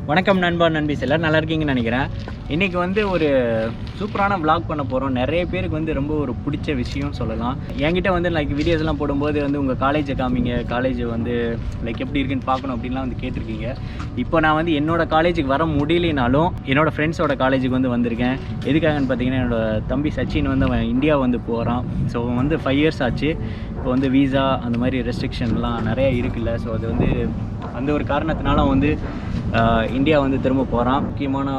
வணக்கம் நண்பா நண்பீஸ் எல்லோரும் நல்லா இருக்கீங்கன்னு நினைக்கிறேன். இன்றைக்கி வந்து ஒரு சூப்பரான vlog பண்ண போகிறோம். நிறைய பேருக்கு வந்து ரொம்ப ஒரு பிடிச்ச விஷயம் சொல்லலாம். என்கிட்ட வந்து லைக் வீடியோஸ்லாம் போடும்போது வந்து உங்கள் காலேஜை காமிங்க, காலேஜ் வந்து லைக் எப்படி இருக்குன்னு பார்க்கணும் அப்படின்லாம் வந்து கேட்டிருக்கீங்க. இப்போ நான் வந்து என்னோடய காலேஜுக்கு வர முடியலனாலும் என்னோடய ஃப்ரெண்ட்ஸோட காலேஜுக்கு வந்து வந்திருக்கேன். எதுக்காகன்னு பார்த்தீங்கன்னா, என்னோடய தம்பி சச்சின் வந்து அவன் இந்தியா வந்து போகிறான். ஸோ அவன் வந்து 5 years ஆச்சு. இப்போ வந்து வீசா அந்த மாதிரி ரெஸ்ட்ரிக்ஷன்லாம் நிறைய இருக்குல்ல. ஸோ அது வந்து அந்த ஒரு காரணத்தினால வந்து இந்தியா வந்து திரும்ப போகிறான். முக்கியமான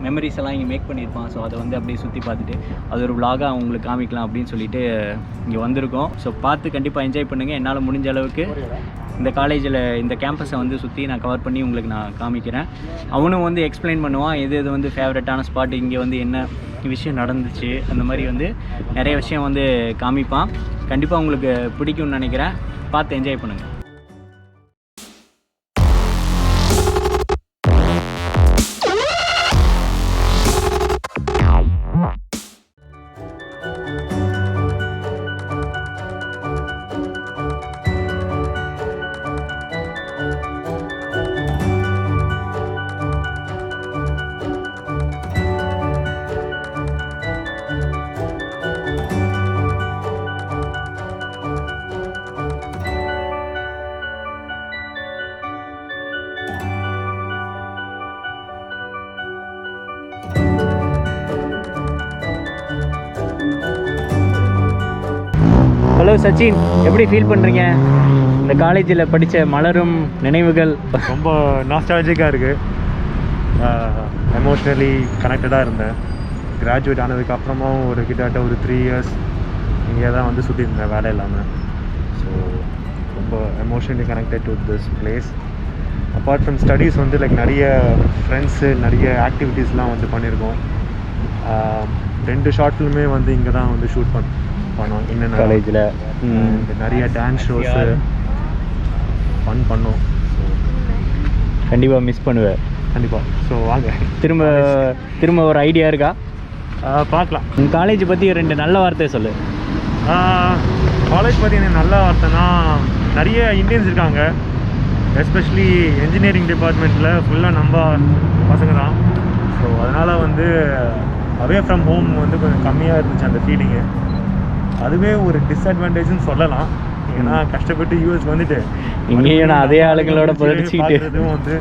மெமரிஸ் எல்லாம் இங்கே மேக் பண்ணியிருப்பான். ஸோ அதை வந்து அப்படியே சுற்றி பார்த்துட்டு அது ஒரு vlog-ஆ அவங்களுக்கு காமிக்கலாம் அப்படின்னு சொல்லிட்டு இங்கே வந்திருக்கோம். ஸோ பார்த்து கண்டிப்பாக என்ஜாய் பண்ணுங்கள். என்னால் முடிஞ்ச அளவுக்கு இந்த காலேஜில் இந்த கேம்பஸை வந்து சுற்றி நான் கவர் பண்ணி உங்களுக்கு நான் காமிக்கிறேன். அவனும் வந்து எக்ஸ்பிளைன் பண்ணுவான் எது எது வந்து ஃபேவரட்டான ஸ்பாட், இங்கே வந்து என்ன விஷயம் நடந்துச்சு, அந்த மாதிரி வந்து நிறைய விஷயம் வந்து காமிப்பான். கண்டிப்பாக உங்களுக்கு பிடிக்கும்னு நினைக்கிறேன். பார்த்து என்ஜாய் பண்ணுங்கள். ஹலோ சச்சின், எப்படி ஃபீல் பண்ணுறீங்க? இந்த காலேஜில் படித்த மலரும் நினைவுகள் ரொம்ப நாஸ்டாலஜிக்காக இருக்குது. எமோஷ்னலி கனெக்டடாக இருந்தேன். கிராஜுவேட் ஆனதுக்கப்புறமும் ஒரு கிட்டத்தட்ட ஒரு 3 years இங்கே தான் வந்து சுற்றி இருந்தேன் வேலை இல்லாமல். ஸோ ரொம்ப emotionally connected to this place. Apart from studies வந்து லைக் நிறைய ஃப்ரெண்ட்ஸு நிறைய ஆக்டிவிட்டீஸ்லாம் வந்து பண்ணியிருக்கோம். 2 ஷார்ட் ஃபில்மே வந்து இங்கே தான் வந்து ஷூட் பண்ணோம் என்னென்ன காலேஜில். நிறைய டான்ஸ் ஷோஸு ஃபன் பண்ணோம். கண்டிப்பாக மிஸ் பண்ணுவேன். கண்டிப்பாக. ஸோ வாங்க திரும்ப ஒரு ஐடியா இருக்கா? பார்க்கலாம். உங்கள் காலேஜ் பற்றி 2 நல்ல வார்த்தை சொல்லு. காலேஜ் பற்றி எனக்கு நல்ல வார்த்தைனா, நிறைய இந்தியன்ஸ் இருக்காங்க. எஸ்பெஷலி என்ஜினியரிங் டிபார்ட்மெண்ட்டில் ஃபுல்லாக நம்ம பசங்க தான். ஸோ அதனால் வந்து அவே ஃப்ரம் ஹோம் வந்து கொஞ்சம் கம்மியாக இருந்துச்சு அந்த ஃபீலிங்கு. அதுவே ஒரு டிஸ்அட்வான்டேஜ்னு சொல்லலாம். ஏன்னா கஷ்டப்பட்டு யூஎஸ் வந்துட்டு இங்கேயும் நான் அதே ஆளுங்களோட பார்க்குறதும் வந்து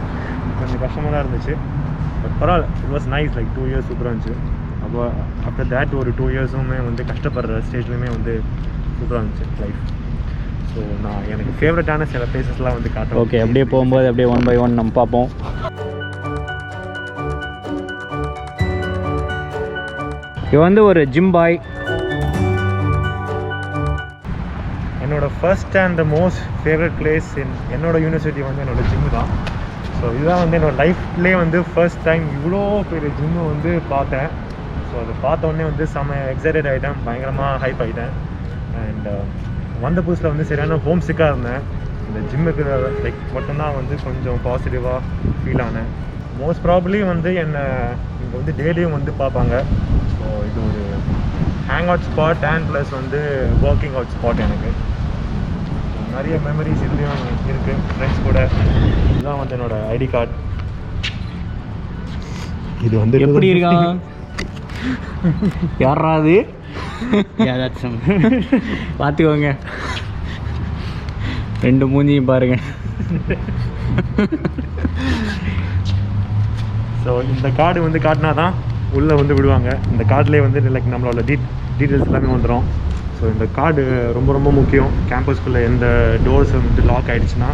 கொஞ்சம் கஷ்டமாக தான் இருந்துச்சு. பட் பரவாயில்ல, it was nice. Like 2 years சூப்பராக இருந்துச்சு. அப்போ ஆஃப்டர் தேட் ஒரு 2 yearsமே வந்து கஷ்டப்படுற ஸ்டேஜ்லேயுமே வந்து சூப்பராக இருந்துச்சு லைஃப். ஸோ நான் எனக்கு ஃபேவரட்டான சில பிளேசஸ்லாம் வந்து காட்டுறேன். ஓகே, அப்படியே போகும்போது அப்படியே 1 by 1 நம்ம பார்ப்போம். இது வந்து ஒரு ஜிம் பாய். என்னோட first and the most favourite place என்னோட யூனிவர்சிட்டி வந்து என்னோடய ஜிம்மு தான். ஸோ இதுதான் வந்து என்னோடய லைஃப்லேயே வந்து ஃபர்ஸ்ட் டைம் இவ்வளோ பெரிய ஜிம்மு வந்து பார்த்தேன். ஸோ அதை பார்த்தோன்னே வந்து செம்ம எக்ஸைட்டட் ஆகிட்டேன், பயங்கரமாக ஹைப் ஆகிட்டேன். அண்ட் வந்த புதுசில் வந்து சரியான ஹோம் சிக்காக இருந்தேன். இந்த ஜிம்முக்கு லைக் மட்டும்தான் வந்து கொஞ்சம் பாசிட்டிவாக ஃபீல் ஆனேன். மோஸ்ட் ப்ராபப்ளி வந்து என்னை இங்கே வந்து டெய்லியும் வந்து பார்ப்பாங்க. ஸோ இது ஒரு hang out spot and plus வந்து ஒர்க்கிங் அவுட் ஸ்பாட். எனக்கு நிறைய மெமரிஸ் இதுலேயும் இருக்குது ஃப்ரெண்ட்ஸ் கூட. இதுதான் வந்து என்னோடய ஐடி கார்டு. இது வந்து எப்படி இருக்கா யாராவது பார்த்துக்கோங்க, 2 மூஞ்சியும் பாருங்க. ஸோ இந்த கார்டு வந்து காட்டினா தான் உள்ளே வந்து விடுவாங்க. இந்த கார்டுலேயே வந்து லைக் நம்மளோட டீட்டெயில்ஸ் எல்லாமே வந்துடும். ஸோ இந்த கார்டு ரொம்ப ரொம்ப முக்கியம். கேம்பஸ்குள்ளே எந்த டோர்ஸ் வந்து லாக் ஆகிடுச்சுன்னா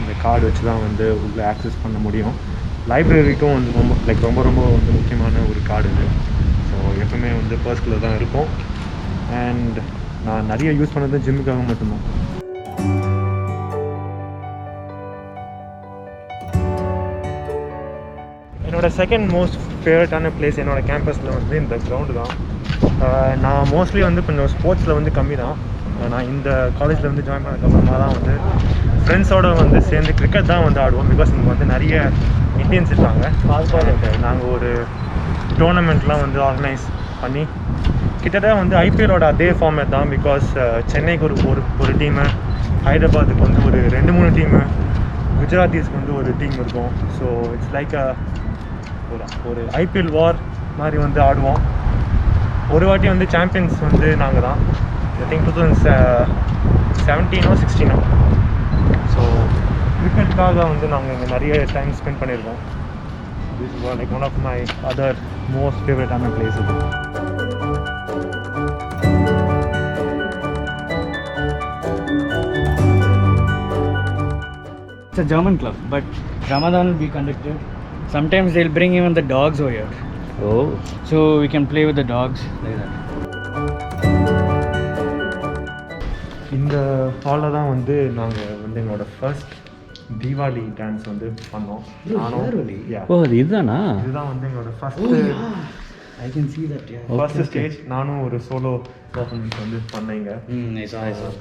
இந்த கார்டு வச்சு தான் வந்து உள்ளே ஆக்சஸ் பண்ண முடியும். லைப்ரரிக்கும் வந்து ரொம்ப ரொம்ப வந்து முக்கியமான ஒரு கார்டு இது. ஸோ எப்பவுமே வந்து பர்ஸ்குள்ளே தான் இருக்கும். அண்ட் நான் நிறைய யூஸ் பண்ணது ஜிம்முக்காக மட்டும்தான். என்னோடய செகண்ட் மோஸ்ட் ஃபேவரட்டான பிளேஸ் என்னோடய கேம்பஸில் வந்து இந்த கிரவுண்டு தான். நான் மோஸ்ட்லி வந்து கொஞ்சம் ஸ்போர்ட்ஸில் வந்து கம்மி தான். நான் இந்த காலேஜில் வந்து ஜாயின் பண்ணதுக்கப்புறமா தான் வந்து ஃப்ரெண்ட்ஸோடு வந்து சேர்ந்து கிரிக்கெட் தான் வந்து ஆடுவோம். பிகாஸ் இங்கே வந்து நிறைய இந்தியன்ஸ் இருக்காங்க. நாங்கள் ஒரு டோர்னமெண்ட்லாம் வந்து ஆர்கனைஸ் பண்ணி கிட்டத்தட்ட வந்து ஐபிஎலோட அதே ஃபார்மேட் தான். பிகாஸ் சென்னைக்கு ஒரு டீமு, ஹைதராபாத்துக்கு வந்து ஒரு 2-3 டீமு, குஜராத்திஸ்க்கு வந்து ஒரு டீம் இருக்கும். ஸோ இட்ஸ் லைக் ஒரு ஐபிஎல் வார் மாதிரி வந்து ஆடுவோம். ஒரு வாட்டி வந்து சாம்பியன்ஸ் வந்து நாங்கள் தான், ஐ திங்க் 2017 or 16. ஸோ கிரிக்கெட்டுக்காக வந்து நாங்கள் இங்கே நிறைய டைம் ஸ்பெண்ட் பண்ணியிருக்கோம். This is like one of my other most ஃபேவரட்டான places. It's a German club, but Ramadan will be conducted. Sometimes they'll bring even the dogs over here, oh, so we can play with the dogs like that. இந்த ஹாலில் தான் வந்து நாங்கள் வந்து எங்களோட first Deepavali dance வந்து பண்ணோம். Yeah. ஓ அது இதுதானா? இதுதான் வந்து எங்களோட first I can see that, yeah. First stage. நானும் ஒரு சோலோ பர்ஃபார்மன்ஸ் வந்து பண்ணேங்க. I saw.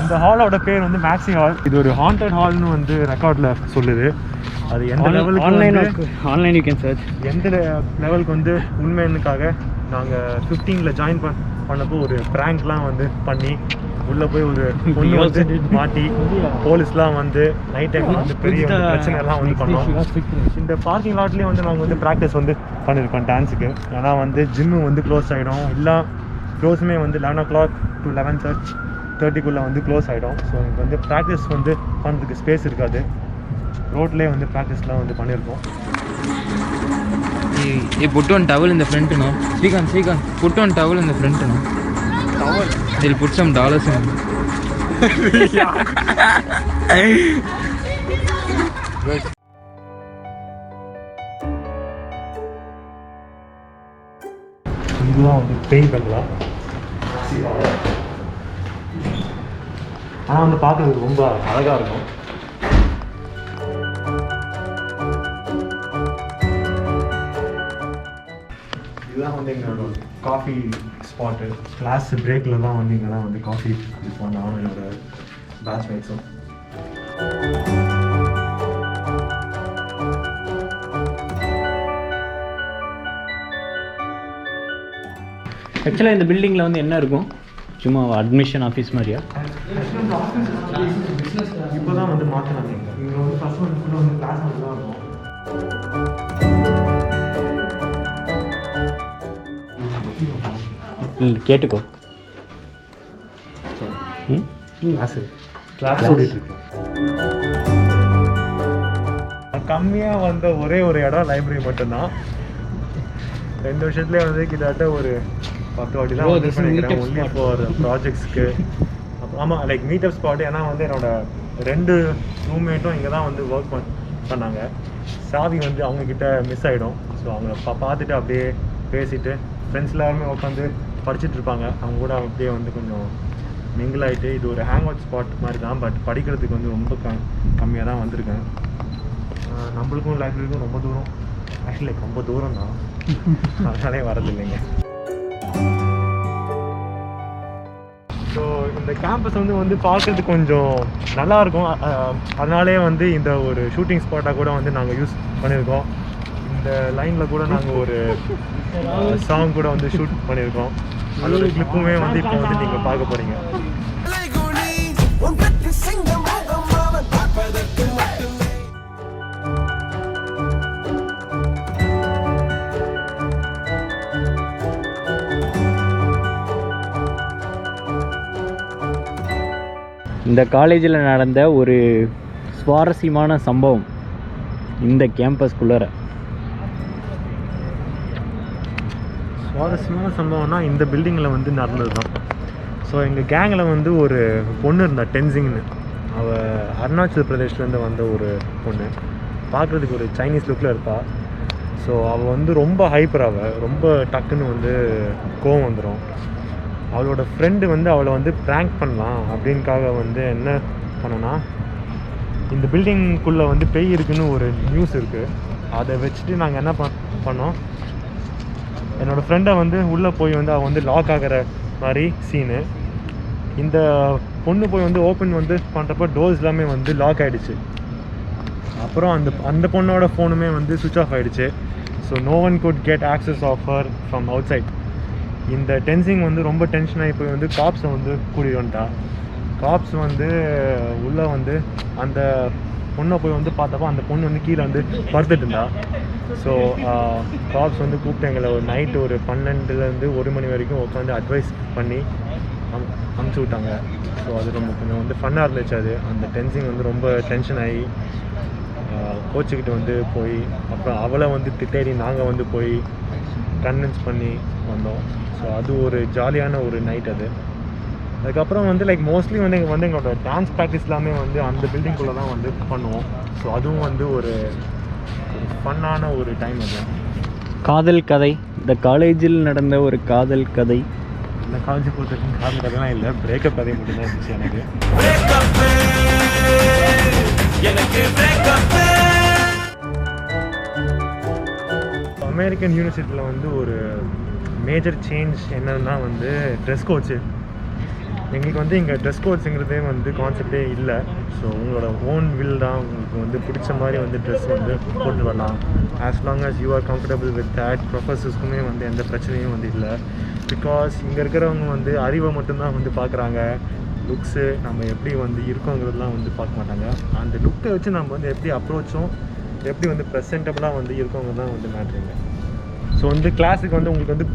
இந்த ஹாலோட பேர் வந்து மேக்ஸி ஹால். இது ஒரு ஹாண்டட் ஹால்னு வந்து ரெக்கார்டில் சொல்லுது. அது எந்த லெவலுக்கு Online you can search. எந்த லெவலுக்கு வந்து உண்மைன்னுக்காக நாங்கள் 15ல் ஜாயின் பண்ணப்போ ஒரு ப்ராங்க்லாம் வந்து பண்ணி உள்ளே போய் ஒரு பொண்ணு வந்து மாட்டி போலீஸ்லாம் வந்து நைட் டைமில் வந்து பெரிய பிரச்சனைலாம் வந்து பண்ணோம். இந்த பார்க்கிங் லாட்லேயே வந்து நாங்கள் வந்து ப்ராக்டிஸ் வந்து பண்ணியிருக்கோம் டான்ஸுக்கு. ஏன்னா வந்து ஜிம்மு வந்து க்ளோஸ் ஆகிடும். எல்லா க்ளோஸுமே வந்து 11 o'clock to 11:30 வந்து க்ளோஸ் ஆகிடும். ஸோ எனக்கு வந்து ப்ராக்டிஸ் வந்து பண்ணுறதுக்கு ஸ்பேஸ் இருக்காது. ரோட்லேயே வந்து ப்ராக்டிஸ்லாம் வந்து பண்ணியிருக்கோம். Hey, put one towel in the front, no? Srikanth, put one towel in the front, no? Towel? They'll put some dollars in it. இதுதான் வந்து பெயிண்ட் பண்ணலாம். ஆனால் வந்து பார்க்குறதுக்கு ரொம்ப அழகாக இருக்கும். இதுதான் வந்து எங்களோட காஃபி ஸ்பாட்டு. கிளாஸ் பிரேக்கில் தான் வந்து இங்கே தான் வந்து காஃபி குடிப்போம் நானும் என்னோட பேட்ச்மேட்ஸும். ஆக்சுவலாக இந்த பில்டிங்கில் வந்து என்ன இருக்கும்? சும்மா அட்மிஷன் ஆஃபீஸ் மாதிரியா? இப்போ தான் வந்து மாற்றினாங்க. இங்கே வந்து ஃபஸ்ட் வந்து ஃபுல்லாக வந்து கிளாஸ் மட்டும் தான் இருக்கும். கேட்டுக்கோ. கிளாஸ் ஓடிட்டுருக்கு. கம்மியாக வந்த ஒரே ஒரு இடம் லைப்ரரி மட்டும்தான். 2 வருஷத்துலேயே வந்து கிட்டத்தட்ட ஒரு 10 வாட்டி தான் வந்து பண்ணிக்கிறேன். ஒன்லி ஃபார் ப்ராஜெக்ட்ஸ்க்கு. ஆமாம், லைக் மீட்டப் ஸ்பாட். ஏன்னா வந்து என்னோட 2 ரூம்மேட்டும் இங்கே தான் வந்து ஒர்க் பண்ணாங்க. சாவி வந்து அவங்கக்கிட்ட மிஸ் ஆகிடும். ஸோ அவங்கள பார்த்துட்டு அப்படியே பேசிட்டு ஃப்ரெண்ட்ஸ் எல்லாருமே உட்காந்து படிச்சுட்டு இருப்பாங்க. அவங்க கூட அப்படியே வந்து கொஞ்சம் மிங்கிள் ஆகிட்டு இது ஒரு ஹேங் அவுட் ஸ்பாட் மாதிரி தான். பட் படிக்கிறதுக்கு வந்து ரொம்ப கம்மியாக தான் வந்திருக்கேன். நம்மளுக்கும் லைப்ரரிக்கும் ரொம்ப தூரம். ஆக்சுவலி ரொம்ப தூரம் தான், அதனாலே வரதில்லைங்க. ஸோ இந்த கேம்பஸ் வந்து பார்க்குறதுக்கு கொஞ்சம் நல்லாயிருக்கும். அதனாலே வந்து இந்த ஒரு ஷூட்டிங் ஸ்பாட்டாக கூட வந்து நாங்கள் யூஸ் பண்ணியிருக்கோம். இந்த லைனில் கூட நாங்கள் ஒரு சாங் கூட வந்து ஷூட் பண்ணியிருக்கோம். அதோட கிளிப்புமே வந்து இப்போ வந்து நீங்கள் பார்க்க போகிறீங்க. இந்த காலேஜில் நடந்த ஒரு சுவாரஸ்யமான சம்பவம் இந்த கேம்பஸ்குள்ளார. சுவாரஸ்யமான சம்பவம்னா இந்த பில்டிங்கில் வந்து நடந்தது தான். ஸோ எங்கள் கேங்கில் வந்து ஒரு பொண்ணு இருந்தா, டென்சிங்னு. அவள் அருணாச்சல் பிரதேஷ்லேருந்து வந்த ஒரு பொண்ணு. பார்க்குறதுக்கு ஒரு சைனீஸ் லுக்கில் இருப்பாள். ஸோ அவள் வந்து ரொம்ப ஹைப்பர். அவள் ரொம்ப டக்குன்னு வந்து கோவம் வந்துடும். அவளோட ஃப்ரெண்டு வந்து அவளை வந்து ப்ராங்க் பண்ணலாம் அப்படின்காக வந்து என்ன பண்ணனா, இந்த பில்டிங்குள்ளே வந்து பேய் இருக்குன்னு ஒரு நியூஸ் இருக்குது. அதை வச்சுட்டு நாங்கள் என்ன பண்ணோம், என்னோடய ஃப்ரெண்டை வந்து உள்ளே போய் வந்து அவள் வந்து லாக் ஆகிற மாதிரி சீனு. இந்த பொண்ணு போய் வந்து ஓப்பன் வந்து பண்ணுறப்போ டோர்ஸ் எல்லாமே வந்து லாக் ஆகிடுச்சு. அப்புறம் அந்த பொண்ணோட ஃபோனுமே வந்து சுவிட்ச் ஆஃப் ஆகிடுச்சு. So no one could get access of her from outside. இந்த டென்சிங் வந்து ரொம்ப டென்ஷன் ஆகி போய் வந்து காப்ஸை வந்து கூட்டிகிட்டு வந்துட்டா. காப்ஸ் வந்து உள்ளே வந்து அந்த பொண்ணை போய் வந்து பார்த்தப்போ அந்த பொண்ணு வந்து கீழே வந்து படுத்துட்டு இருந்தா. ஸோ காப்ஸ் வந்து கூப்பிட்டு எங்களை ஒரு நைட்டு ஒரு 12லேருந்து 1 மணி வரைக்கும் உட்காந்து அட்வைஸ் பண்ணி அமுச்சு விட்டாங்க. ஸோ அது ரொம்ப கொஞ்சம் வந்து ஃபன்னாக இருந்துச்சு. அது அந்த டென்சிங் வந்து ரொம்ப டென்ஷன் ஆகி கோச்சுக்கிட்டு வந்து போய் அப்புறம் அவளை வந்து திட்டேடி நாங்கள் வந்து போய் கன்வின்ஸ் பண்ணி வந்தோம். ஸோ அது ஒரு ஜாலியான ஒரு நைட் அது. அதுக்கப்புறம் வந்து லைக் மோஸ்ட்லி வந்து எங்களோட டான்ஸ் ப்ராக்டிஸ் எல்லாமே வந்து அந்த பில்டிங்குள்ளே தான் வந்து பண்ணுவோம். ஸோ அதுவும் வந்து ஒரு ஃபன்னான ஒரு டைம் அது. காதல் கதை, இந்த காலேஜில் நடந்த ஒரு காதல் கதை. இந்த காலேஜ் பொறுத்தவரைக்கும் காதல் கதைலாம் இல்லை, பிரேக்கப் கதை மட்டும்தான் இருந்துச்சு எனக்கு. அமெரிக்கன் யூனிவர்சிட்டியில் வந்து ஒரு மேஜர் சேஞ்ச் என்னன்னா வந்து ட்ரெஸ் கோட்ஸு. எங்களுக்கு வந்து இங்கே ட்ரெஸ் கோட்ஸுங்கிறதே வந்து கான்செப்டே இல்லை. ஸோ உங்களோட ஓன் வில் தான், உங்களுக்கு வந்து பிடிச்ச மாதிரி வந்து ட்ரெஸ் வந்து போட்டு வரலாம். As long as you are comfortable with that. ப்ரொஃபஸர்ஸ்க்குமே வந்து எந்த பிரச்சனையும் வந்து இல்லை. பிகாஸ் இங்கே இருக்கிறவங்க வந்து அறிவை மட்டும்தான் வந்து பார்க்குறாங்க. லுக்ஸு நம்ம எப்படி வந்து இருக்கோங்கிறதுலாம் வந்து பார்க்க மாட்டாங்க. அந்த லுக்கை வச்சு நம்ம வந்து எப்படி அப்ரோச்சும் எப்படி வந்து ப்ரெசென்டபுளாக வந்து இருக்கோங்கிறது தான் வந்து மேட்ருங்க. ஸோ வந்து கிளாஸுக்கு வந்து உங்களுக்கு வந்து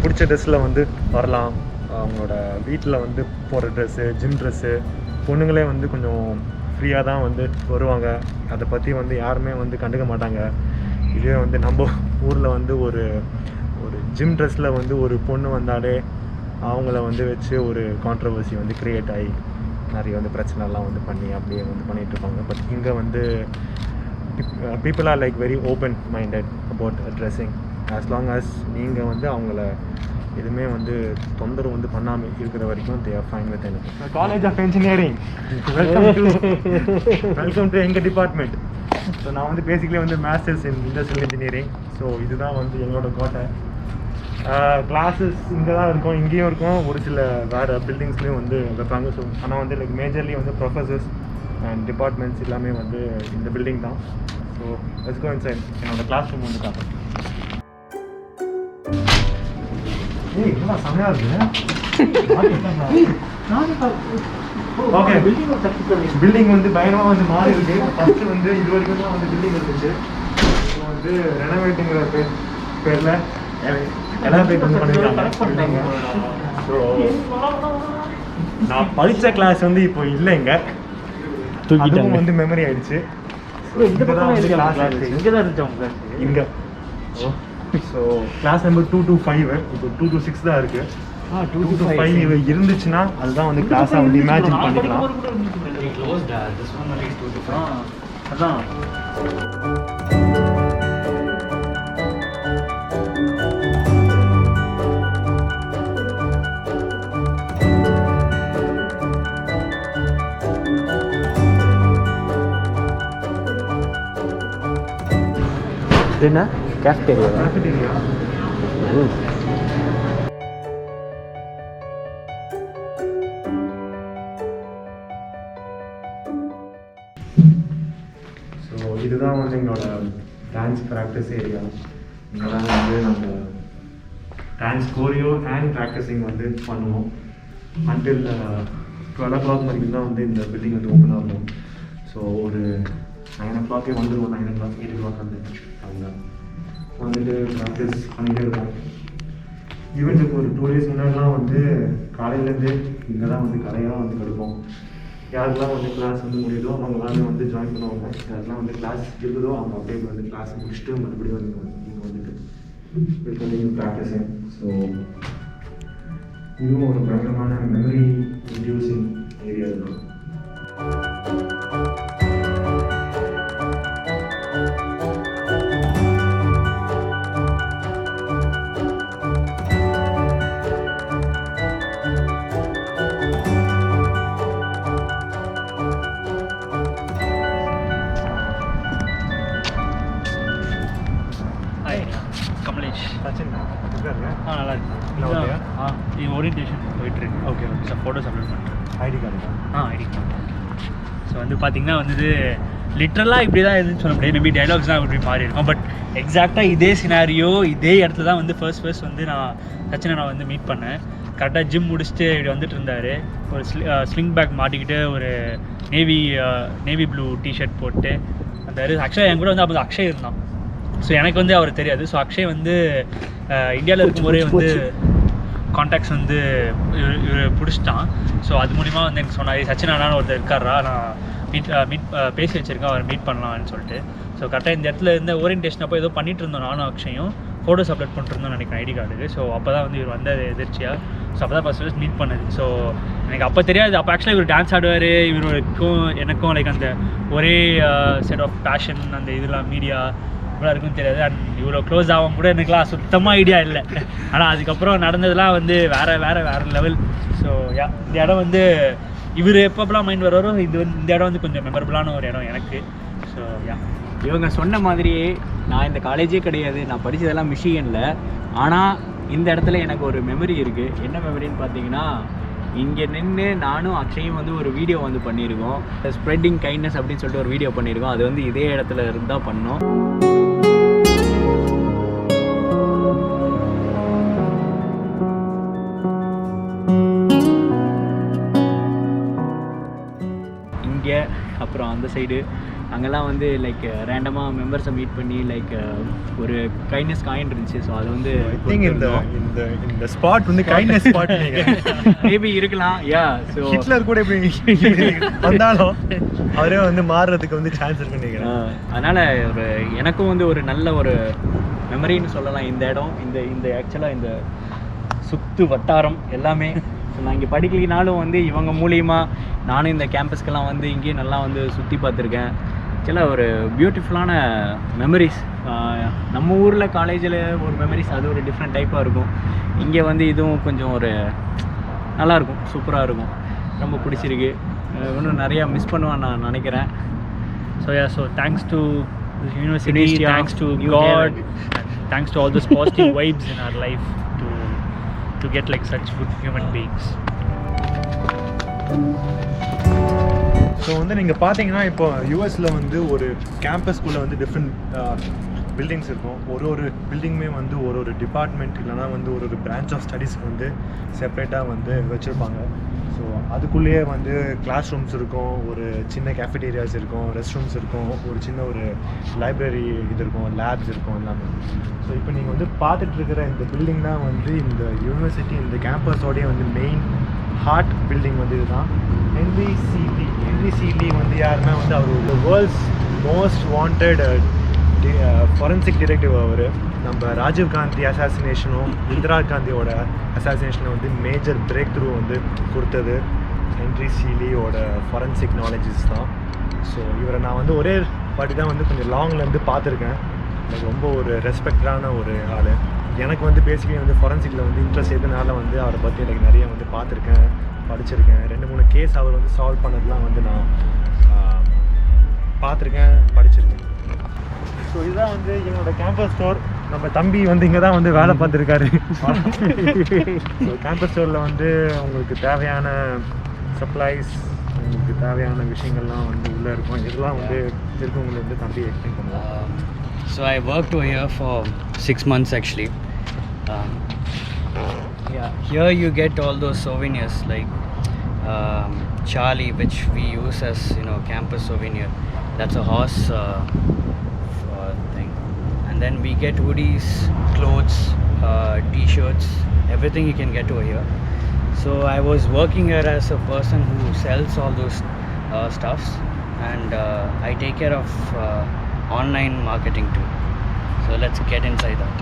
பிடிச்ச ட்ரெஸ்ஸில் வந்து வரலாம். அவங்களோட வீட்டில் வந்து போடுற ட்ரெஸ்ஸு, ஜிம் ட்ரெஸ்ஸு, பொண்ணுங்களே வந்து கொஞ்சம் ஃப்ரீயாக தான் வந்து வருவாங்க. அதை பற்றி வந்து யாருமே வந்து கண்டுக்க மாட்டாங்க. இதே வந்து நம்ம ஊரில் வந்து ஒரு ஜிம் ட்ரெஸ்ஸில் வந்து ஒரு பொண்ணு வந்தாலே அவங்கள வந்து வச்சு ஒரு கான்ட்ரவர்சி வந்து க்ரியேட் ஆகி நிறைய வந்து பிரச்சனைலாம் வந்து பண்ணி அப்படியே வந்து பண்ணிகிட்ருப்பாங்க. பட் இங்கே வந்து people are like very open minded about dressing. As long as நீங்கள் வந்து அவங்கள எதுவுமே வந்து தொந்தரவு வந்து பண்ணாமல் இருக்கிற வரைக்கும் தே ஆர் ஃபைன் வித் எனக்கு. College of engineering, welcome to எங்கள் டிபார்ட்மெண்ட். ஸோ நான் வந்து பேசிக்கலி வந்து masters in industrial engineering. So இதுதான் வந்து எங்களோட கோட்டை. கிளாஸஸ் இங்கே தான் இருக்கும், இங்கேயும் இருக்கும், ஒரு சில வேறு பில்டிங்ஸ்லேயும் வந்து வைப்பாங்க. ஸோ ஆனால் வந்து லைக் மேஜர்லி வந்து ப்ரொஃபஸர்ஸ் அண்ட் டிபார்ட்மெண்ட்ஸ் எல்லாமே வந்து இந்த பில்டிங் தான். So let's go inside. என்னோட கிளாஸ் ரூம் வந்து காட்டுறேன். இதெல்லாம் செமையாக இருக்குது. ஓகே, பில்டிங் வந்து பயங்கரமாக வந்து மாறி இருக்கு. ஃபஸ்ட்டு வந்து இது வரைக்கும் தான் வந்து பில்டிங் இருந்துச்சு. இப்போ வந்து ரெனோவேட்டுங்கிற பேரில் எலாபரேட் வந்து பண்ணியிருக்காங்க பில்டிங்கை. ஸோ நான் படித்த கிளாஸ் வந்து இப்போ இல்லைங்க, அதுவும் வந்து மெமரி ஆயிடுச்சு. இங்கே தான் இருந்துச்சு அவங்க கிளாஸ் இங்கே. ஸோ கிளாஸ் நம்பர் 2 to 5, இப்போ 2 to 6 தான் இருக்குது. 2 to 5 இருந்துச்சுன்னா அதுதான் வந்து கிளாஸாக வந்து இமேஜின் பண்ணிக்கலாம். அதான் என்ன கேஃப்டேரியா? கேஃபெட்டீரியா. ஸோ இதுதான் வந்து எங்களோட டான்ஸ் ப்ராக்டிஸ் ஏரியா. இங்கே தான் வந்து நம்ம டான்ஸ் கோரியோ அண்ட் ப்ராக்டிஸிங் வந்து பண்ணுவோம். அன்டில் 12 o'clock வரைக்கும் தான் வந்து இந்த பில்டிங் வந்து ஓப்பன் ஆகும். ஸோ ஒரு 9 o'clock வந்துடுவோம். 9 o'clock 8 o'clock வந்து அவங்க வந்துட்டு ப்ராக்டிஸ் பண்ணிகிட்டே இருப்போம். ஈவெண்ட்டுக்கு ஒரு 2 days முன்னாடிலாம் வந்து காலையிலேருந்து இங்கே தான் வந்து கலையாக வந்து கொடுப்போம். யாருக்கெல்லாம் வந்து கிளாஸ் வந்து முடியுதோ அவங்களாமே வந்து ஜாயின் பண்ணுவாங்க. யாருக்கெல்லாம் வந்து கிளாஸ் இருக்குதோ அவங்க அப்படியே வந்து கிளாஸ் முடிச்சுட்டு மறுபடியும் வந்து இங்கே வந்துட்டு ப்ராக்டிஸிங். ஸோ இதுவும் ஒரு பயங்கரமான மெமரி இன்டியூசிங் ஏரியா இருக்கும். நல்லா இருக்கு. ஓரியன்டேஷன் போயிட்டுருக்கு. Okay okay. ஃபோட்டோஸ் அப்லோட் பண்ணுறேன். ID card ID card. So வந்து பார்த்திங்கன்னா வந்து லிட்ரலாக இப்படி தான் எதுன்னு சொல்ல முடியாது, மேபி டைலாக்ஸ் தான் இப்படி மாறி இருக்கும். பட் எக்ஸாக்டாக இதே சினாரியோ இதே இடத்துல தான் வந்து ஃபர்ஸ்ட் வந்து நான் சச்சினை நான் வந்து மீட் பண்ணேன். கரெக்டாக ஜிம் முடிச்சுட்டு இப்படி வந்துட்டு இருந்தார், ஒரு ஸ்லிங் பேக் மாட்டிக்கிட்டு ஒரு நேவி ப்ளூ டிஷர்ட் போட்டு வந்தார். ஆக்சுவலாக என் கூட வந்து அப்போ அக்ஷய் இருந்தான். ஸோ எனக்கு வந்து அவர் தெரியாது. ஸோ அக்ஷய் வந்து இந்தியாவில் இருக்கும்போதே வந்து கான்டாக்ட்ஸ் வந்து இவர் பிடிச்சிட்டான். ஸோ அது மூலிமா வந்து எனக்கு சொன்னார், சச்சினானான்னு ஒருத்தர் இருக்காரா, நான் பேசி வச்சுருக்கேன், அவர் மீட் பண்ணலாம்னு சொல்லிட்டு. ஸோ கரெக்டாக இந்த இடத்துல இருந்த ஓரியன்டேஷன் அப்போ ஏதோ பண்ணிட்டு இருந்தோம், நானும் அக்ஷயும் ஃபோட்டோஸ் அப்லோட் பண்ணிட்டுருந்தோம் நினைக்கிறேன் ஐடி கார்டுக்கு. ஸோ அப்போ தான் வந்து இவர் வந்தார் எதிர்ச்சியாக. ஸோ அப்போ தான் ஃபஸ்ட் மீட் பண்ணது. ஸோ எனக்கு அப்போ தெரியாது, அப்போ ஆக்சுவலாக இவர் டான்ஸ் ஆடுவார், இவருக்கும் எனக்கும் லைக் அந்த ஒரே செட் ஆஃப் பேஷன், அந்த இதெல்லாம் மீடியா இவ்வளோ இருக்குன்னு தெரியாது. அண்ட் இவ்வளோ க்ளோஸ் ஆகும் கூட எனக்குலாம் சுத்தமாக ஐடியா இல்லை. ஆனால் அதுக்கப்புறம் நடந்ததுலாம் வந்து வேறு லெவல். ஸோ இந்த இடம் வந்து இவர் எப்பப்பெல்லாம் மைண்ட் வராரோ இந்த இடம் வந்து கொஞ்சம் மெமரபுளான ஒரு இடம் எனக்கு. ஸோ இவங்க சொன்ன மாதிரியே நான் இந்த காலேஜே கிடையாது, நான் படித்ததெல்லாம் மிஷிகனில். ஆனால் இந்த இடத்துல எனக்கு ஒரு மெமரி இருக்குது. என்ன மெமரின்னு பார்த்தீங்கன்னா, இங்கே நின்று நானும் அக்ஷயும் வந்து ஒரு வீடியோ வந்து பண்ணியிருக்கோம், ஸ்ப்ரெட்டிங் கைண்ட்னஸ் அப்படின்னு சொல்லிட்டு ஒரு வீடியோ பண்ணியிருக்கோம். அது வந்து இதே இடத்துல இருந்தால் பண்ணோம். இங்கே அப்புறம் அந்த சைடு அங்கெல்லாம் வந்து லைக் ரேண்டமாக மெம்பர்ஸை மீட் பண்ணி லைக் ஒரு கைண்ட்னஸ் காயின் இருந்துச்சு. ஸோ அது வந்து இந்த ஸ்பாட் வந்து கைண்ட்னஸ் ஸ்பாட் மேபி இருக்கலாம். யா ஸோ ஹிட்லர் கூட இப்படி வந்தாலும் அவரே வந்து மாறுறதுக்கு வந்து சான்ஸ் இருக்குன்னு நினைக்கிறேன். அதனால் ஒரு எனக்கும் வந்து ஒரு நல்ல ஒரு மெமரின்னு சொல்லலாம் இந்த இடம். இந்த ஆக்சுவலாக இந்த சுற்று வட்டாரம் எல்லாமே. ஸோ நான் இங்கே படிக்கலினாலும் வந்து இவங்க மூலியமாக நானும் இந்த கேம்பஸ்க்கெல்லாம் வந்து இங்கேயும் நல்லா வந்து சுற்றி பார்த்துருக்கேன். ஆக்சுவலாக ஒரு பியூட்டிஃபுல்லான மெமரிஸ். நம்ம ஊரில் காலேஜில் ஒரு மெமரிஸ் அது ஒரு டிஃப்ரெண்ட் டைப்பாக இருக்கும். இங்கே வந்து இதுவும் கொஞ்சம் ஒரு நல்லாயிருக்கும், சூப்பராக இருக்கும், ரொம்ப பிடிச்சிருக்கு. இன்னும் நிறையா மிஸ் பண்ணுவேன் நான் நினைக்கிறேன். So thanks to university, thanks to God, thanks to all those positive vibes in our life to get like such good human beings. So வந்து நீங்கள் பார்த்தீங்கன்னா இப்போ யூஎஸில் வந்து ஒரு கேம்பஸ்குள்ளே வந்து டிஃப்ரெண்ட் பில்டிங்ஸ் இருக்கும். ஒரு பில்டிங்குமே வந்து ஒரு டிபார்ட்மெண்ட் இல்லைனா வந்து ஒரு பிரான்ச் ஆஃப் ஸ்டடீஸ்க்கு வந்து செப்பரேட்டாக வந்து வச்சுருப்பாங்க. ஸோ அதுக்குள்ளேயே வந்து கிளாஸ் ரூம்ஸ் இருக்கும், ஒரு சின்ன கேஃபெட்டீரியாஸ் இருக்கும், ரெஸ்ட் ரூம்ஸ் இருக்கும், ஒரு சின்ன ஒரு லைப்ரரி இது இருக்கும், லேப்ஸ் இருக்கும் எல்லாமே. ஸோ இப்போ நீங்கள் வந்து பார்த்துட்ருக்கிற இந்த பில்டிங் தான் வந்து இந்த யூனிவர்சிட்டி இந்த கேம்பஸோடைய வந்து மெயின் ஹார்ட் பில்டிங் வந்து இதுதான். ஹென்ரி சீலி வந்து யாருன்னா வந்து அவர் ஒரு world's most wanted forensic detective. அவர் நம்ம ராஜீவ் காந்தி அசாசினேஷனும் இந்திரா காந்தியோட அசாசினேஷனும் வந்து மேஜர் பிரேக் த்ரூ வந்து கொடுத்தது ஹென்ரி சீலியோட ஃபாரன்சிக் நாலேஜஸ் தான். ஸோ இவரை நான் வந்து ஒரே வாட்டி தான் வந்து கொஞ்சம் லாங்லேருந்து பார்த்துருக்கேன். எனக்கு ரொம்ப ஒரு ரெஸ்பெக்டான ஒரு ஆள். எனக்கு வந்து பேசிக்கலி வந்து ஃபாரன்சிக்கில் வந்து இன்ட்ரெஸ்ட் எதுனால வந்து அவரை பற்றி எனக்கு நிறைய வந்து பார்த்துருக்கேன், படிச்சிருக்கேன். 2-3 கேஸ் அவர் வந்து சால்வ் பண்ணதெல்லாம் வந்து நான் பார்த்துருக்கேன், படிச்சிருக்கேன். ஸோ இதுதான் வந்து என்னோட கேம்பஸ் ஸ்டோர். நம்ம தம்பி வந்து இங்கே தான் வந்து வேலை பார்த்துருக்காரு. ஸோ கேம்பஸ் ஸ்டோரில் வந்து உங்களுக்கு தேவையான சப்ளைஸ், உங்களுக்கு தேவையான விஷயங்கள்லாம் வந்து உள்ளே இருக்கும். இதெல்லாம் வந்து இருக்கவங்களை வந்து தம்பி எக்ஸ்பிளைன் பண்ணுவோம். So I worked over here for 6 months actually. Here you get all those souvenirs like Charlie, which we use as campus souvenir. That's a horse thing. And then we get hoodies, clothes, t-shirts, everything you can get over here. So I was working here as a person who sells all those stuffs, and I take care of online marketing too. So let's get inside that.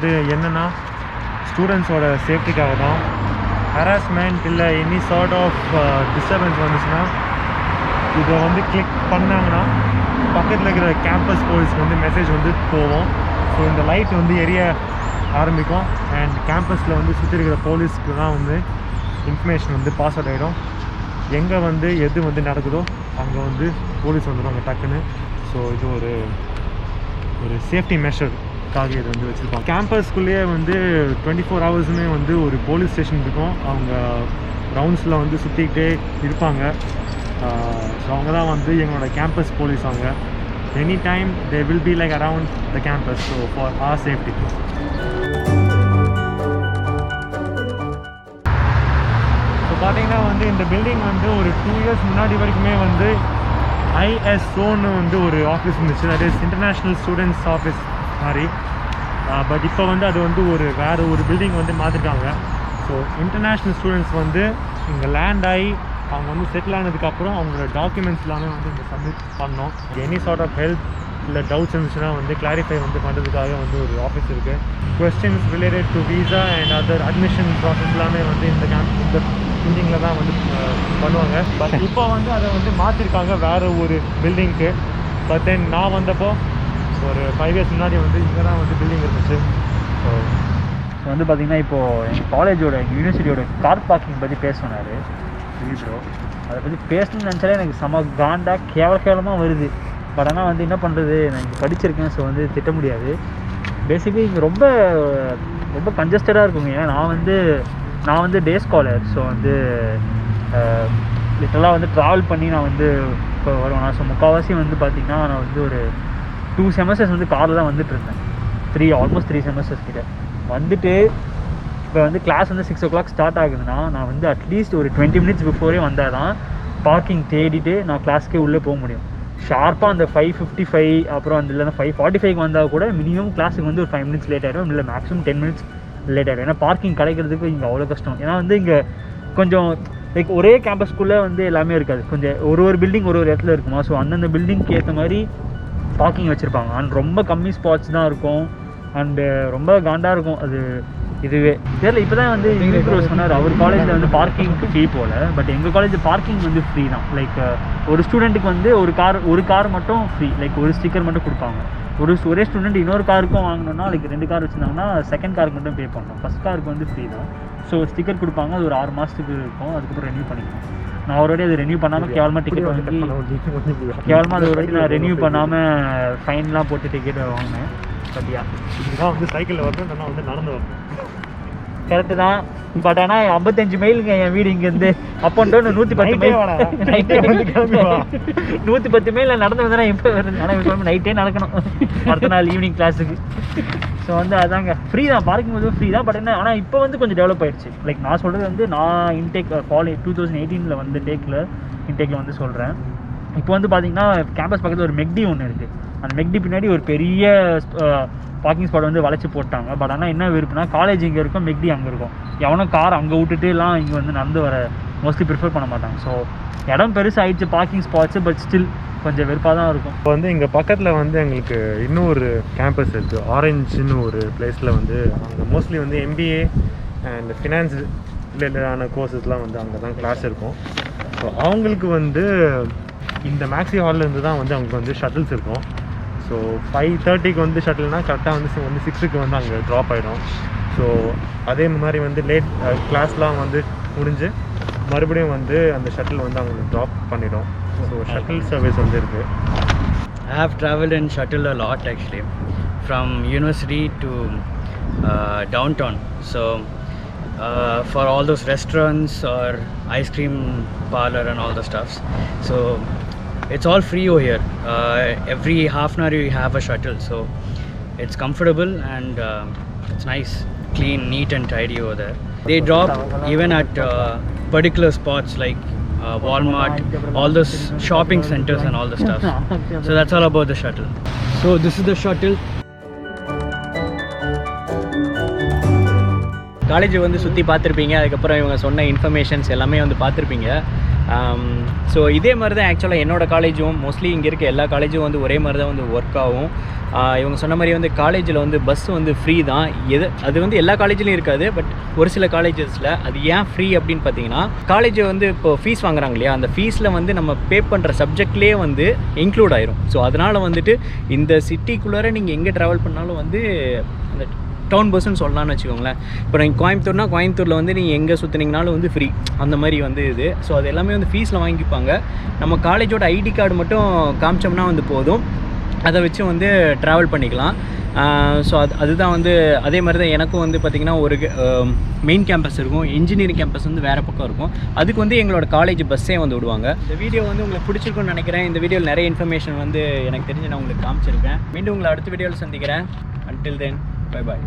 வந்து என்னென்னா ஸ்டூடெண்ட்ஸோட சேஃப்டிக்காக தான். Harassment இல்லை any sort of disturbance வந்துச்சுன்னா இதை வந்து click பண்ணாங்கன்னா பக்கத்தில் இருக்கிற கேம்பஸ் போலீஸ்க்கு வந்து மெசேஜ் வந்து போகும். ஸோ இந்த லைட் வந்து எரிய ஆரம்பிக்கும் அண்ட் கேம்பஸில் வந்து சுற்றி இருக்கிற போலீஸ்க்கு தான் வந்து இன்ஃபர்மேஷன் வந்து பாஸ் அவுட் ஆகிடும். எங்கே வந்து எது வந்து நடக்குதோ அங்கே வந்து போலீஸ் வந்துடுவாங்க டக்குன்னு. ஸோ இது ஒரு சேஃப்டி மெஷருக்காக இது வந்து வச்சுருப்பாங்க. கேம்பஸ்குள்ளேயே வந்து 24 ஹவர்ஸுமே வந்து ஒரு போலீஸ் ஸ்டேஷன் இருக்கும். அவங்க ரவுண்ட்ஸில் வந்து சுற்றிக்கிட்டே இருப்பாங்க. ஸோ அவங்க தான் வந்து எங்களோட கேம்பஸ் போலீஸ். அவங்க any time they will be like around the campus. So for our safety. So பார்த்தீங்கன்னா வந்து இந்த பில்டிங் வந்து ஒரு 2 இயர்ஸ் முன்னாடி வரைக்குமே வந்து ISOன்னு வந்து ஒரு ஆஃபீஸ் இருந்துச்சு. That is international students office மாதிரி. பட் இப்போ வந்து அது வந்து வேறு ஒரு பில்டிங் வந்து மாற்றிருக்காங்க. ஸோ இன்டர்நேஷ்னல் ஸ்டூடெண்ட்ஸ் வந்து இங்கே லேண்ட் ஆகி அவங்க வந்து செட்டில் ஆனதுக்கப்புறம் அவங்களோட டாக்குமெண்ட்ஸ் எல்லாமே வந்து இங்கே சப்மிட் பண்ணோம். எனி சார்ட் ஆஃப் ஹெல்ப் இல்லை டவுட்ஸ் இருந்துச்சுன்னா வந்து கிளாரிஃபை வந்து பண்ணுறதுக்காக வந்து ஒரு ஆஃபீஸ் இருக்குது. Questions related to visa and other admission process எல்லாமே வந்து இந்த பில்டிங்கில் தான் வந்து பண்ணுவாங்க. பட் இப்போ வந்து அதை வந்து மாற்றிருக்காங்க வேறு ஒரு பில்டிங்க்கு. பட் தென் நான் வந்தப்போ ஒரு 5 இயர்ஸ் முன்னாடி வந்து இங்கே தான் வந்து பில்டிங் இருந்துச்சு. ஸோ வந்து பார்த்திங்கன்னா இப்போது எங்கள் காலேஜோட எங்கள் யூனிவர்சிட்டியோட கார் பார்க்கிங் பற்றி பேச சொன்னார் ப்ரோ. அதை பற்றி பேசணும்னு நினச்சாலே எனக்கு செம காண்டாக கேவலமாக வருது. பட் ஆனால் வந்து என்ன பண்ணுறது, நான் இங்கே படிச்சிருக்கேன். ஸோ வந்து திட்ட முடியாது. பேசிக்கலி இங்கே ரொம்ப ரொம்ப கன்ஜஸ்டடாக இருக்குங்க. ஏன்னா நான் வந்து டே ஸ்காலர். ஸோ வந்து லிட்டலாக வந்து ட்ராவல் பண்ணி நான் வந்து இப்போ வருவேன். ஸோ முக்கால்வாசி வந்து பார்த்திங்கன்னா நான் வந்து ஒரு 2 செமஸ்டர்ஸ் வந்து காரில் தான் வந்துட்டு இருந்தேன். ஆல்மோஸ்ட் 3 செமஸ்டர்ஸ் கிட்ட வந்துட்டு இப்போ வந்து கிளாஸ் வந்து 6 o'clock ஸ்டார்ட் ஆகுதுன்னா நான் வந்து அட்லீஸ்ட் ஒரு 20 minutes பிஃபோரே வந்தால் தான் பார்க்கிங் தேடிட்டு நான் கிளாஸ்க்கே உள்ளே போக முடியும். ஷார்ப்பாக அந்த 5:55 அப்புறம் அந்த இல்லைன்னா 5:45 வந்தால் கூட மினிமம் கிளாஸுக்கு வந்து ஒரு 5 minutes லேட் ஆகிடும். இல்லை மேக்ஸிமம் 10 minutes லேட் ஆகிடும். ஏன்னா பார்க்கிங் கிடைக்கிறதுக்கு இங்கே அவ்வளோ கஷ்டம். ஏன்னா வந்து இங்கே கொஞ்சம் லைக் ஒரே கேம்பஸ்க்குள்ளே வந்து எல்லாமே இருக்காது. கொஞ்சம் ஒரு பில்டிங் ஒரு இடத்துல இருக்குமா. ஸோ அந்தந்த பில்டிங்க்கு ஏற்ற மாதிரி பார்க்கிங் வச்சுருப்பாங்க. அண்ட் ரொம்ப கம்மி ஸ்பாட்ஸ் தான் இருக்கும். அண்டு ரொம்ப காண்டாக இருக்கும் அது. இதுவே தெரியல. இப்போ தான் வந்து ப்ரோ சொன்னார் அவர் காலேஜில் வந்து பார்க்கிங்க்கு ஃப்ரீ போல். பட் எங்கள் காலேஜ் பார்க்கிங் வந்து ஃப்ரீ தான். லைக் ஒரு ஸ்டூடெண்ட்டுக்கு வந்து ஒரு கார் மட்டும் ஃப்ரீ. லைக் ஒரு ஸ்டிக்கர் மட்டும் கொடுப்பாங்க. ஒரே ஸ்டூடெண்ட் இன்னொரு காருக்கும் வாங்கினோன்னா லைக் 2 கார் வச்சுருந்தாங்கன்னா செகண்ட் காருக்கு மட்டும் பே பண்ணணும். ஃபஸ்ட் காருக்கு வந்து ஃப்ரீ தான். ஸோ ஸ்டிக்கர் கொடுப்பாங்க. அது ஒரு 6 மாதத்துக்கு இருக்கும். அதுக்கப்புறம் ரெனியூ பண்ணிக்கணும். நான் ஒரு வாட்டி அது ரெனியூ பண்ணாமல் கேவலமாக டிக்கெட் வாங்கி கேவலமாக அது ஒரு வாட்டி நான் ரெனியூ பண்ணாமல் ஃபைன்லாம் போட்டு டிக்கெட் வாங்கினேன். பட்டியா இதுதான் வந்து சைக்கிளில் வரணும். நான் வந்து நடந்து வரணும். கரெக்டு தான். பட் ஆனால் 55 மைலுங்க என் வீடு இங்கேருந்து. அப்போ 110 மைல் 110 மைல் நடந்து வந்தேன்னா எப்போ வருது. ஆனால் இப்போ நைட்டே நடக்கணும் அடுத்த நாள் ஈவினிங் கிளாஸுக்கு. ஸோ வந்து அதாங்க ஃப்ரீ தான். பார்க்கிங் வந்து ஃப்ரீ தான். பட் என்ன ஆனால் இப்போ வந்து கொஞ்சம் டெவலப் ஆகிடுச்சு. லைக் நான் சொல்கிறது வந்து நான் இன்டேக் 2018 வந்து இன்டேக்கில் வந்து சொல்கிறேன். இப்போ வந்து பார்த்தீங்கன்னா கேம்பஸ் பக்கத்தில் ஒரு மெக்டி ஒன்று இருக்குது. அந்த மெக்டி பின்னாடி ஒரு பெரிய பார்க்கிங் ஸ்பாட் வந்து வளைச்சி போட்டாங்க. பட் ஆனால் என்ன விருப்பம்னா காலேஜ் இங்கே இருக்கும், மெக்டி அங்கே இருக்கும். எவனும் கார் அங்கே விட்டுட்டுலாம் இங்கே வந்து நடந்து வர மோஸ்ட்லி ப்ரிஃபர் பண்ண மாட்டாங்க. ஸோ இடம் பெருசு ஆகிடுச்சு பார்க்கிங் ஸ்பாட்ஸு. பட் ஸ்டில் கொஞ்சம் வெறுப்பாக தான் இருக்கும். இப்போ வந்து இங்கே பக்கத்தில் வந்து எங்களுக்கு இன்னொரு கேம்பஸ் இருக்குது. ஆரஞ்சுன்னு ஒரு பிளேஸில் வந்து அங்கே மோஸ்ட்லி வந்து MBA அண்ட் ஃபினான்ஸ் ரிலேட்டடான கோர்ஸஸ்லாம் வந்து அங்கே தான் கிளாஸ் இருக்கும். ஸோ அவங்களுக்கு வந்து இந்த மேக்ஸி ஹால்லேருந்து தான் வந்து அவங்களுக்கு வந்து ஷட்டில்ஸ் இருக்கும். ஸோ 5:30க்கு வந்து ஷட்டில்னால் கரெக்டாக வந்து 6க்கு வந்து அங்கே ட்ராப் ஆகிடும். ஸோ அதே மாதிரி வந்து லேட் கிளாஸ்லாம் வந்து முடிஞ்சு மறுபடியும் வந்து அந்த ஷட்டில் வந்து அவங்களுக்கு ட்ராப் பண்ணிடும். ஸோ ஷட்டில் சர்வீஸ் வந்து இருக்குது. I have traveled in shuttle a lot actually, from university to downtown. So for all those restaurants or ice cream parlor and all the stuffs. So it's all free over here. Every half an hour you have a shuttle, so it's comfortable and it's nice, clean, neat and tidy over there. They drop even at particular spots like Walmart, all those shopping centers and all the stuff. So that's all about the shuttle. So this is the shuttle. College வந்து சுற்றி பார்த்துருப்பீங்க. அதுக்கப்புறம் இவங்க சொன்ன informations எல்லாமே வந்து பார்த்துருப்பீங்க. So இதே மாதிரி தான் ஆக்சுவலாக என்னோடய காலேஜும் மோஸ்ட்லி இங்கே இருக்க எல்லா காலேஜும் வந்து ஒரே மாதிரி தான் வந்து ஒர்க் ஆகும். இவங்க சொன்ன மாதிரி வந்து காலேஜில் வந்து பஸ் வந்து ஃப்ரீ தான். அது வந்து எல்லா காலேஜ்லேயும் இருக்காது, பட் ஒரு சில காலேஜஸில் அது ஏன் ஃப்ரீ அப்படின்னு பார்த்தீங்கன்னா, காலேஜ் வந்து இப்போ ஃபீஸ் வாங்குறாங்க இல்லையா, அந்த ஃபீஸில் வந்து நம்ம பே பண்ணுற சப்ஜெக்ட்லேயே வந்து இன்க்ளூட் ஆயிரும். ஸோ அதனால் வந்துட்டு இந்த சிட்டிக்குள்ளார நீங்கள் எங்கே ட்ராவல் பண்ணாலும் வந்து அந்த டவுன் பஸ்ன்னு சொல்லலாம்னு வச்சுக்கோங்களேன். இப்போ நீங்கள் கோயம்புத்தூரில் வந்து நீங்கள் எங்கே சுற்றுனீங்கனாலும் வந்து ஃப்ரீ, அந்த மாதிரி வந்து இது. ஸோ அது எல்லாமே வந்து ஃபீஸில் வாங்கிப்பாங்க. நம்ம காலேஜோட ஐடி கார்டு மட்டும் காமிச்சோம்னா வந்து போதும், அதை வச்சு வந்து ட்ராவல் பண்ணிக்கலாம். ஸோ அதுதான் வந்து அதே மாதிரி தான் எனக்கும் வந்து பார்த்திங்கன்னா ஒரு மெயின் கேம்பஸ் இருக்கும், இன்ஜினியரிங் கேம்பஸ் வந்து வேறு பக்கம் இருக்கும். அதுக்கு வந்து எங்களோட காலேஜ் பஸ்ஸே வந்து விடுவாங்க. இந்த வீடியோ வந்து உங்களுக்கு பிடிச்சிருக்குன்னு நினைக்கிறேன். இந்த வீடியோவில் நிறைய இன்ஃபர்மேஷன் வந்து எனக்கு தெரிஞ்சு நான் உங்களுக்கு காமிச்சிருக்கேன். மீண்டும் உங்களை அடுத்த வீடியோவில் சந்திக்கிறேன். Until then, bye bye.